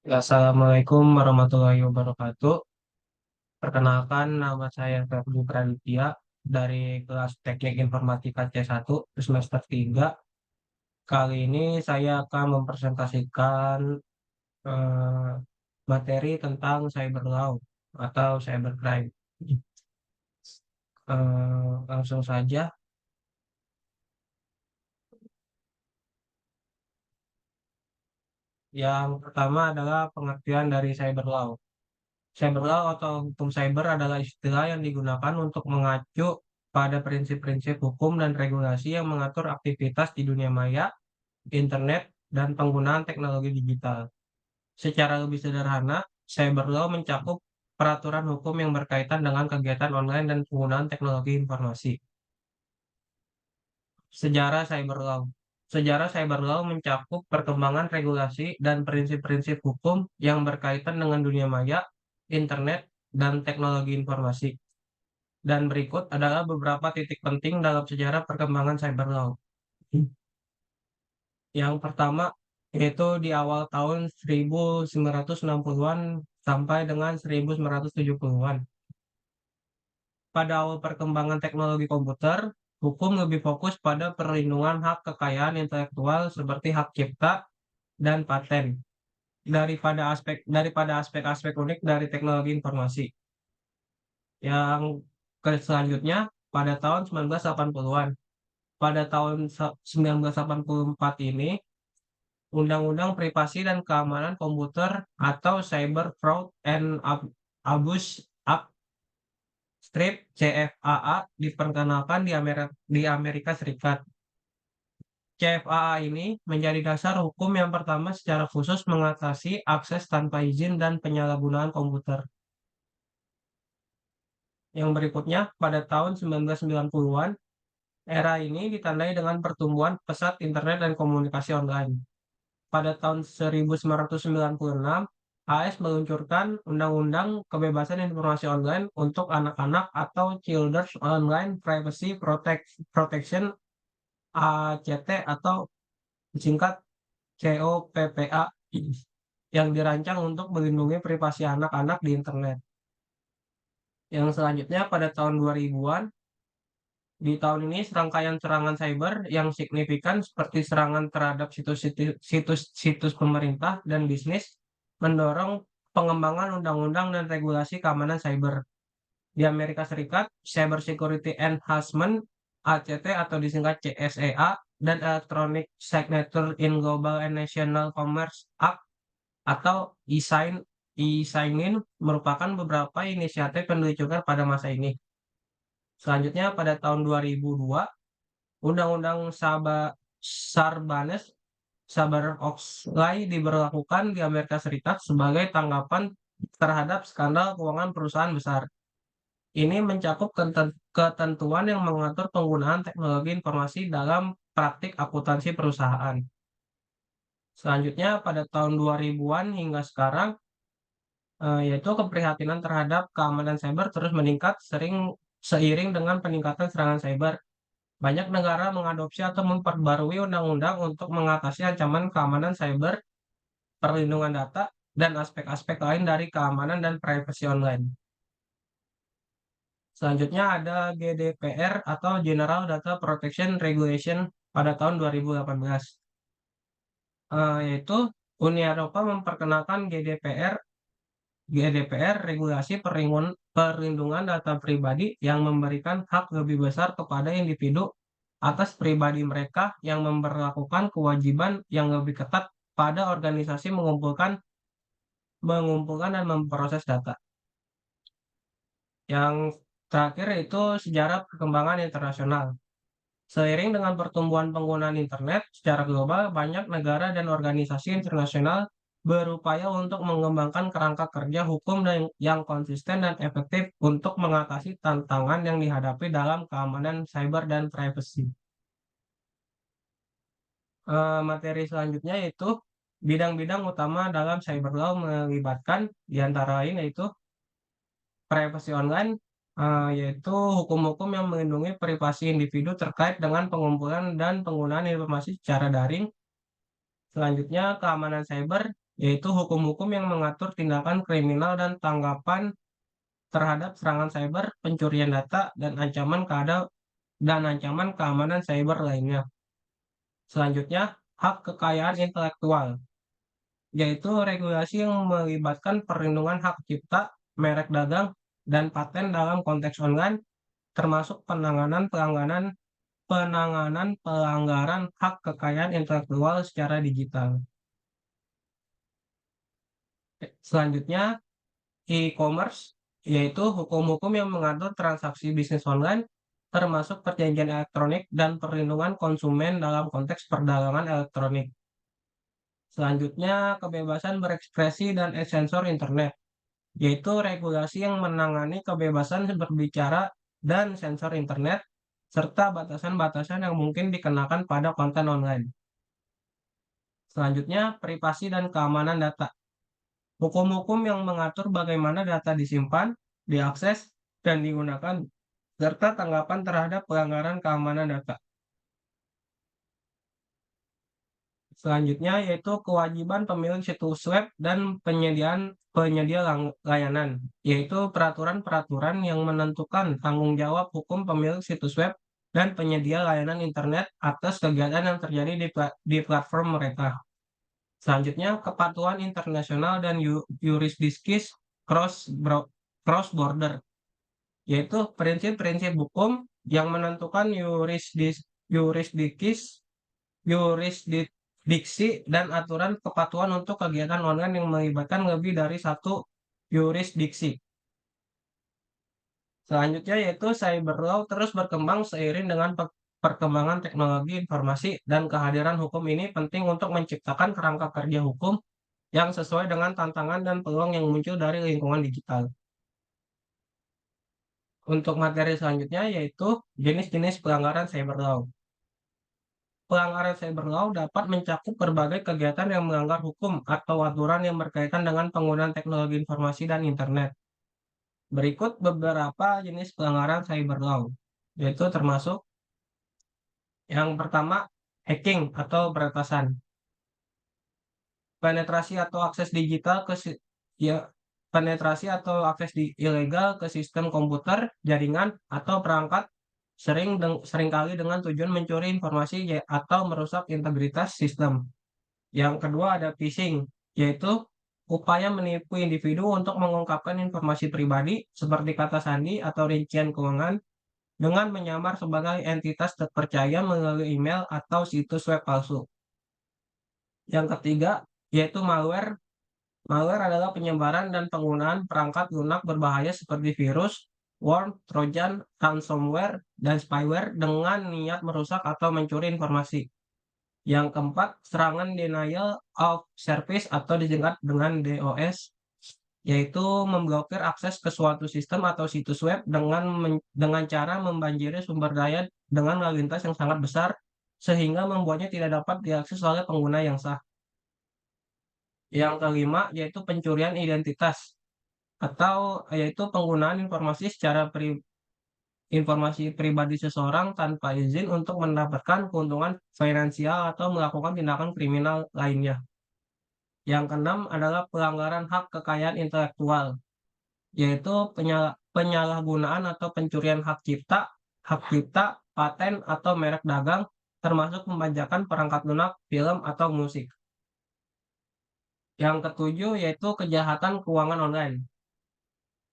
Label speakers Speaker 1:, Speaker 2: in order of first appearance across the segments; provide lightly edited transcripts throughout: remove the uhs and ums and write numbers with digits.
Speaker 1: Ya, Assalamualaikum warahmatullahi wabarakatuh. Perkenalkan, nama saya Febri Praditya dari kelas Teknik Informatika C1 semester 3. Kali ini saya akan mempresentasikan eh, materi tentang cyber law atau cybercrime. Langsung saja. Yang pertama adalah pengertian dari cyber law. Cyber law atau hukum cyber adalah istilah yang digunakan untuk mengacu pada prinsip-prinsip hukum dan regulasi yang mengatur aktivitas di dunia maya, internet, dan penggunaan teknologi digital. Secara lebih sederhana, cyber law mencakup peraturan hukum yang berkaitan dengan kegiatan online dan penggunaan teknologi informasi. Sejarah cyber law. Sejarah cyber law mencakup perkembangan regulasi dan prinsip-prinsip hukum yang berkaitan dengan dunia maya, internet, dan teknologi informasi. Dan berikut adalah beberapa titik penting dalam sejarah perkembangan cyber law. Yang pertama, yaitu di awal tahun 1960-an sampai dengan 1970-an. Pada awal perkembangan teknologi komputer, hukum lebih fokus pada perlindungan hak kekayaan intelektual seperti hak cipta dan paten daripada aspek-aspek unik dari teknologi informasi. Yang selanjutnya pada tahun 1980-an. Pada tahun 1984 ini, Undang-Undang Privasi dan Keamanan Komputer atau Cyber Fraud and Abuse Act strip CFAA diperkenalkan di Amerika Serikat. CFAA ini menjadi dasar hukum yang pertama secara khusus mengatasi akses tanpa izin dan penyalahgunaan komputer. Yang berikutnya, pada tahun 1990-an, era ini ditandai dengan pertumbuhan pesat internet dan komunikasi online. Pada tahun 1996, AS meluncurkan Undang-Undang Kebebasan Informasi Online untuk anak-anak atau Children's Online Privacy Protection ACT atau disingkat COPPA yang dirancang untuk melindungi privasi anak-anak di internet. Yang selanjutnya pada tahun 2000-an, di tahun ini serangkaian serangan cyber yang signifikan seperti serangan terhadap situs pemerintah dan bisnis mendorong pengembangan undang-undang dan regulasi keamanan cyber. Di Amerika Serikat, Cyber Security Enhancement (ACT) atau disingkat CSEA dan Electronic Signature in Global and National Commerce Act atau e-sign-in merupakan beberapa inisiatif yang diluncurkan pada masa ini. Selanjutnya pada tahun 2002, Undang-Undang Sarbanes-Oxley diberlakukan di Amerika Serikat sebagai tanggapan terhadap skandal keuangan perusahaan besar. Ini mencakup ketentuan yang mengatur penggunaan teknologi informasi dalam praktik akuntansi perusahaan. Selanjutnya pada tahun 2000-an hingga sekarang, yaitu keprihatinan terhadap keamanan cyber terus meningkat seiring dengan peningkatan serangan cyber. Banyak negara mengadopsi atau memperbarui undang-undang untuk mengatasi ancaman keamanan cyber, perlindungan data, dan aspek-aspek lain dari keamanan dan privasi online. Selanjutnya ada GDPR atau General Data Protection Regulation pada tahun 2018. Yaitu Uni Eropa memperkenalkan GDPR regulasi perlindungan data pribadi yang memberikan hak lebih besar kepada individu atas pribadi mereka yang memperlakukan kewajiban yang lebih ketat pada organisasi mengumpulkan dan memproses data. Yang terakhir itu sejarah perkembangan internasional. Seiring dengan pertumbuhan penggunaan internet secara global, banyak negara dan organisasi internasional berupaya untuk mengembangkan kerangka kerja hukum yang konsisten dan efektif untuk mengatasi tantangan yang dihadapi dalam keamanan cyber dan privacy. Materi selanjutnya yaitu bidang-bidang utama dalam cyber law melibatkan di antara lain yaitu privacy online, yaitu hukum-hukum yang melindungi privasi individu terkait dengan pengumpulan dan penggunaan informasi secara daring. Selanjutnya keamanan cyber, yaitu hukum-hukum yang mengatur tindakan kriminal dan tanggapan terhadap serangan cyber, pencurian data, dan ancaman keamanan cyber lainnya. Selanjutnya, hak kekayaan intelektual, yaitu regulasi yang melibatkan perlindungan hak cipta, merek dagang, dan paten dalam konteks online, termasuk penanganan pelanggaran hak kekayaan intelektual secara digital. Selanjutnya, e-commerce, yaitu hukum-hukum yang mengatur transaksi bisnis online, termasuk perjanjian elektronik dan perlindungan konsumen dalam konteks perdagangan elektronik. Selanjutnya, kebebasan berekspresi dan sensor internet, yaitu regulasi yang menangani kebebasan berbicara dan sensor internet, serta batasan-batasan yang mungkin dikenakan pada konten online. Selanjutnya, privasi dan keamanan data. Hukum-hukum yang mengatur bagaimana data disimpan, diakses, dan digunakan, serta tanggapan terhadap pelanggaran keamanan data. Selanjutnya yaitu kewajiban pemilik situs web dan penyedia layanan, yaitu peraturan-peraturan yang menentukan tanggung jawab hukum pemilik situs web dan penyedia layanan internet atas kegiatan yang terjadi di platform mereka. Selanjutnya, kepatuhan internasional dan yurisdiksi cross-border, yaitu prinsip-prinsip hukum yang menentukan yurisdiksi dan aturan kepatuhan untuk kegiatan online yang melibatkan lebih dari satu yurisdiksi. Selanjutnya yaitu cyber law terus berkembang seiring dengan perkembangan teknologi informasi dan kehadiran hukum ini penting untuk menciptakan kerangka kerja hukum yang sesuai dengan tantangan dan peluang yang muncul dari lingkungan digital. Untuk materi selanjutnya yaitu jenis-jenis pelanggaran cyber law. Pelanggaran cyber law dapat mencakup berbagai kegiatan yang melanggar hukum atau aturan yang berkaitan dengan penggunaan teknologi informasi dan internet. Berikut beberapa jenis pelanggaran cyber law, yaitu termasuk yang pertama, hacking atau peretasan. Penetrasi atau akses digital ya, penetrasi atau ilegal ke sistem komputer, jaringan, atau perangkat seringkali dengan tujuan mencuri informasi atau merusak integritas sistem. Yang kedua ada phishing, yaitu upaya menipu individu untuk mengungkapkan informasi pribadi seperti kata sandi atau rincian keuangan dengan menyamar sebagai entitas terpercaya melalui email atau situs web palsu. Yang ketiga yaitu malware. Malware adalah penyebaran dan penggunaan perangkat lunak berbahaya seperti virus, worm, trojan, ransomware, dan spyware dengan niat merusak atau mencuri informasi. Yang keempat, serangan denial of service atau disingkat dengan DOS, yaitu memblokir akses ke suatu sistem atau situs web dengan cara membanjiri sumber daya dengan lalu lintas yang sangat besar, sehingga membuatnya tidak dapat diakses oleh pengguna yang sah. Yang kelima yaitu pencurian identitas atau yaitu penggunaan informasi pribadi seseorang tanpa izin untuk mendapatkan keuntungan finansial atau melakukan tindakan kriminal lainnya. Yang keenam adalah pelanggaran hak kekayaan intelektual, yaitu penyalahgunaan atau pencurian hak cipta, paten atau merek dagang, termasuk pembajakan perangkat lunak, film atau musik. Yang ketujuh yaitu kejahatan keuangan online,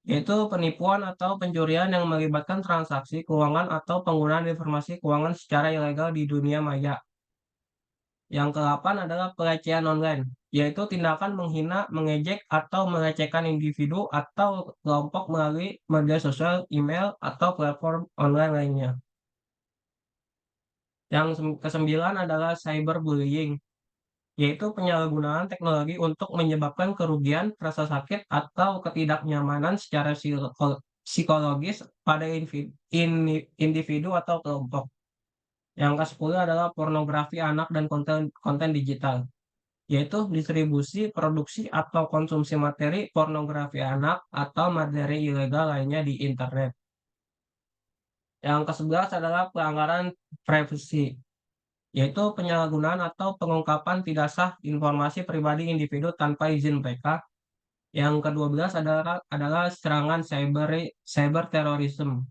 Speaker 1: yaitu penipuan atau pencurian yang melibatkan transaksi keuangan atau penggunaan informasi keuangan secara ilegal di dunia maya. Yang ke-8 adalah pelecehan online, yaitu tindakan menghina, mengejek, atau melecehkan individu atau kelompok melalui media sosial, email, atau platform online lainnya. Yang kesembilan adalah cyberbullying, yaitu penyalahgunaan teknologi untuk menyebabkan kerugian, rasa sakit, atau ketidaknyamanan secara psikologis pada individu atau kelompok. Yang ke-10 adalah pornografi anak dan konten digital, yaitu distribusi, produksi, atau konsumsi materi pornografi anak atau materi ilegal lainnya di internet. Yang ke-11 adalah pelanggaran privasi, yaitu penyalahgunaan atau pengungkapan tidak sah informasi pribadi individu tanpa izin mereka. Yang ke-12 adalah serangan cyber terorisme.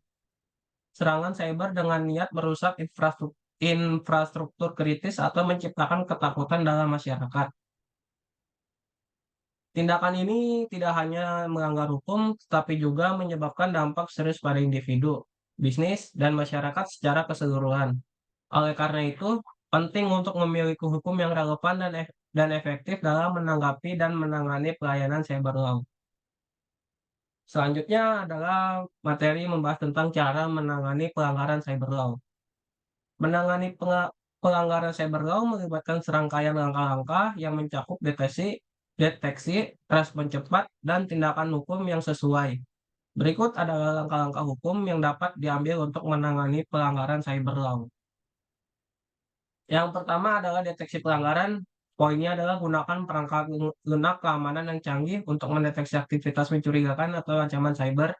Speaker 1: Serangan cyber dengan niat merusak infrastruktur kritis atau menciptakan ketakutan dalam masyarakat. Tindakan ini tidak hanya melanggar hukum, tetapi juga menyebabkan dampak serius pada individu, bisnis, dan masyarakat secara keseluruhan. Oleh karena itu, penting untuk memiliki hukum yang relevan dan efektif dalam menanggapi dan menangani pelayanan cyber law. Selanjutnya adalah materi membahas tentang cara menangani pelanggaran cyber law. Menangani pelanggaran cyber law melibatkan serangkaian langkah-langkah yang mencakup deteksi, respon cepat, dan tindakan hukum yang sesuai. Berikut adalah langkah-langkah hukum yang dapat diambil untuk menangani pelanggaran cyber law. Yang pertama adalah deteksi pelanggaran. Poinnya adalah gunakan perangkat lunak keamanan yang canggih untuk mendeteksi aktivitas mencurigakan atau ancaman cyber.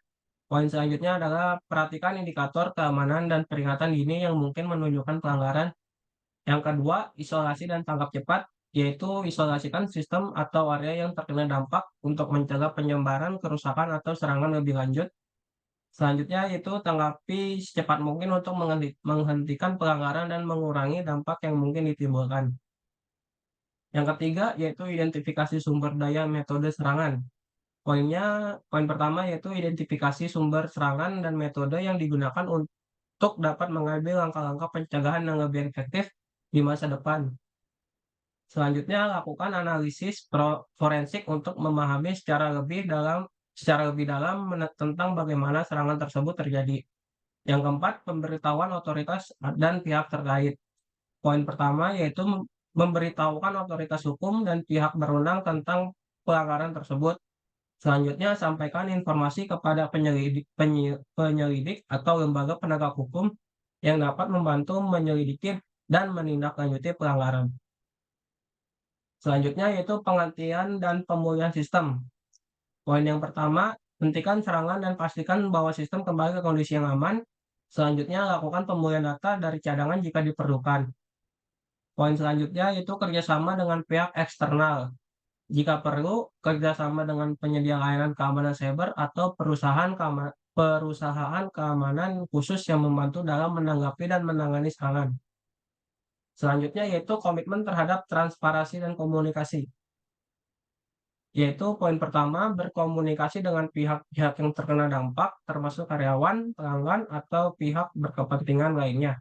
Speaker 1: Poin selanjutnya adalah perhatikan indikator keamanan dan peringatan dini yang mungkin menunjukkan pelanggaran. Yang kedua, isolasi dan tanggap cepat, yaitu isolasikan sistem atau area yang terkena dampak untuk mencegah penyebaran, kerusakan, atau serangan lebih lanjut. Selanjutnya yaitu tanggapi secepat mungkin untuk menghentikan pelanggaran dan mengurangi dampak yang mungkin ditimbulkan. Yang ketiga yaitu identifikasi sumber daya metode serangan. Poin pertama yaitu identifikasi sumber serangan dan metode yang digunakan untuk dapat mengambil langkah-langkah pencegahan yang lebih efektif di masa depan. Selanjutnya, lakukan analisis forensik untuk memahami secara lebih dalam tentang bagaimana serangan tersebut terjadi. Yang keempat, pemberitahuan otoritas dan pihak terkait. Poin pertama yaitu memberitahukan otoritas hukum dan pihak berwenang tentang pelanggaran tersebut. Selanjutnya, sampaikan informasi kepada penyelidik atau lembaga penegak hukum yang dapat membantu menyelidiki dan menindaklanjuti pelanggaran. Selanjutnya yaitu penghentian dan pemulihan sistem. Poin yang pertama, hentikan serangan dan pastikan bahwa sistem kembali ke kondisi yang aman. Selanjutnya, lakukan pemulihan data dari cadangan jika diperlukan. Poin selanjutnya yaitu kerjasama dengan pihak eksternal. Jika perlu, kerjasama dengan penyedia layanan keamanan cyber atau perusahaan keamanan khusus yang membantu dalam menanggapi dan menangani serangan. Selanjutnya yaitu komitmen terhadap transparansi dan komunikasi. Yaitu poin pertama, berkomunikasi dengan pihak-pihak yang terkena dampak, termasuk karyawan, pelanggan, atau pihak berkepentingan lainnya.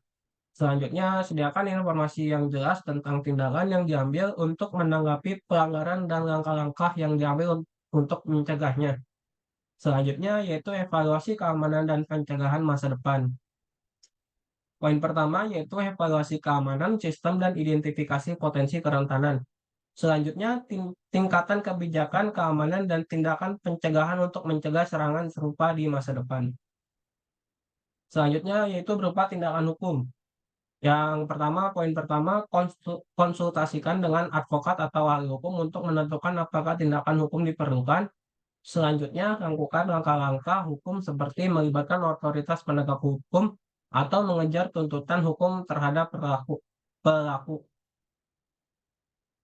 Speaker 1: Selanjutnya, sediakan informasi yang jelas tentang tindakan yang diambil untuk menanggapi pelanggaran dan langkah-langkah yang diambil untuk mencegahnya. Selanjutnya, yaitu evaluasi keamanan dan pencegahan masa depan. Poin pertama yaitu evaluasi keamanan sistem dan identifikasi potensi kerentanan. Selanjutnya, tingkatan kebijakan keamanan dan tindakan pencegahan untuk mencegah serangan serupa di masa depan. Selanjutnya yaitu berupa tindakan hukum. Yang pertama, poin pertama, konsultasikan dengan advokat atau ahli hukum untuk menentukan apakah tindakan hukum diperlukan. Selanjutnya, lakukan langkah-langkah hukum seperti melibatkan otoritas penegak hukum atau mengejar tuntutan hukum terhadap pelaku.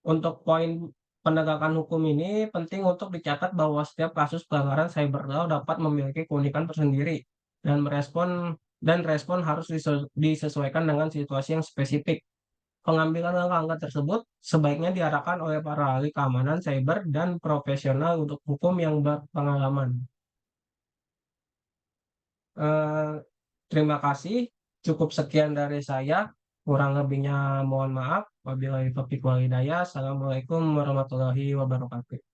Speaker 1: Untuk poin penegakan hukum ini penting untuk dicatat bahwa setiap kasus pelanggaran cyber law dapat memiliki keunikan tersendiri dan respon harus disesuaikan dengan situasi yang spesifik. Pengambilan langkah-langkah tersebut sebaiknya diarahkan oleh para ahli keamanan cyber dan profesional untuk hukum yang berpengalaman. Eh, Terima kasih. Cukup sekian dari saya. Kurang lebihnya mohon maaf. Wabillahi taufiq wal hidayah. Assalamualaikum warahmatullahi wabarakatuh.